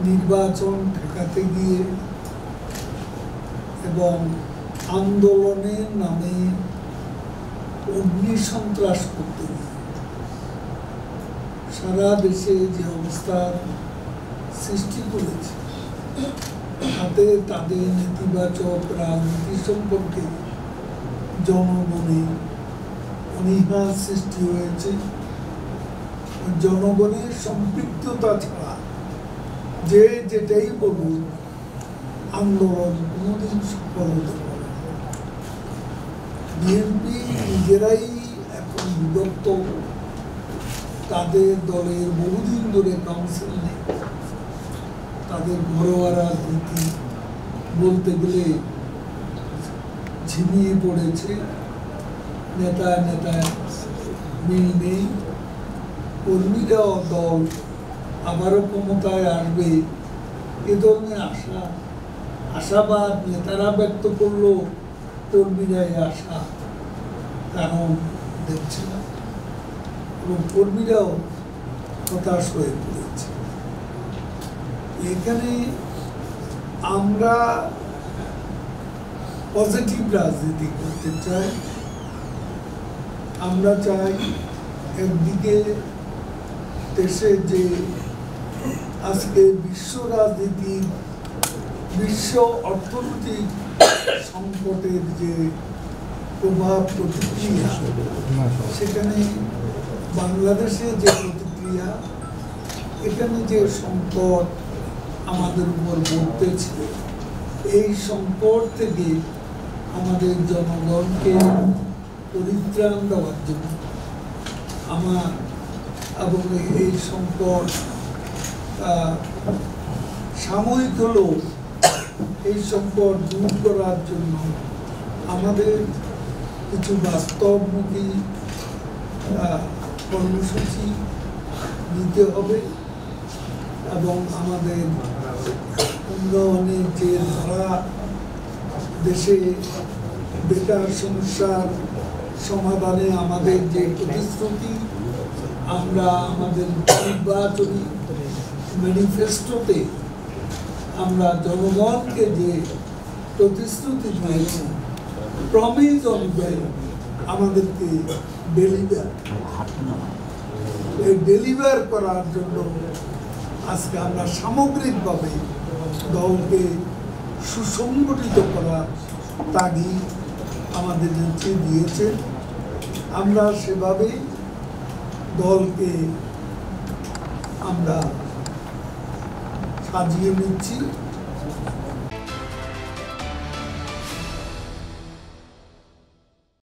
নির্বাচন ঠেকাতে গিয়ে এবং আন্দোলনের নামে অগ্নিসন্ত্রাস করতে গিয়ে সারা দেশে যে অবস্থার সৃষ্টি করেছে, তাতে তাদের নেতিবাচক রাজনীতি সম্পর্কে জনগণে অনীহা সৃষ্টি হয়েছে। জনগণের সম্পৃক্ততা ছাড়া যে যেটাই বলুন, আন্দোলন কোনোদিন সফল হতে পারে না। বিএনপি নিজেরাই এখন বিভক্ত, তাদের দলের বহুদিন ধরে কাউন্সিল নেই, তাদের ঘরোয়া রাজনীতি বলতে গেলে ঝিমিয়ে পড়েছে, নেতায় নেতায় মিল নেই। কর্মীরাও দল আবারও ক্ষমতায় আসবে এ ধরনের আশাবাদ নেতারা ব্যক্ত করলো, কর্মীরাই আশা কারণ দেখছে না এবং কর্মীরাও হতাশ হয়ে পড়েছে। এখানে আমরা পজিটিভ রাজনীতি করতে চাই। আমরা চাই একদিকে দেশে যে আজকে বিশ্ব রাজনীতির, বিশ্ব অর্থনৈতিক সংকটের যে প্রভাব প্রতিক্রিয়া, সেখানে বাংলাদেশে যে প্রতিক্রিয়া, এখানে যে সংকট আমাদের উপর বর্তেছে, এই সংকট থেকে আমাদের জনগণকে পরিত্রাণ দেওয়ার জন্য আমার এবং এই সংকট সাময়িক হলেও এই সংকট দূর করার জন্য আমাদের কিছু বাস্তবমুখী কর্মসূচি নিতে হবে এবং আমাদের উন্নয়নের যে ধারা, দেশে বেকার সমস্যার সমাধানে আমাদের যে প্রতিশ্রুতি, আমরা আমাদের নির্বাচনী ম্যানিফেস্টোতে আমরা জনগণকে যে প্রতিশ্রুতি দিয়েছি, প্রমিস অনুযায়ী আমাদেরকে ডেলিভার করার জন্য আজকে আমরা সামগ্রিকভাবে দলকে সুসংগঠিত করার তাগিদ আমাদের নেত্রী দিয়েছেন। আমরা সেভাবেই দলকে আমরা সাজিয়ে নিচ্ছি।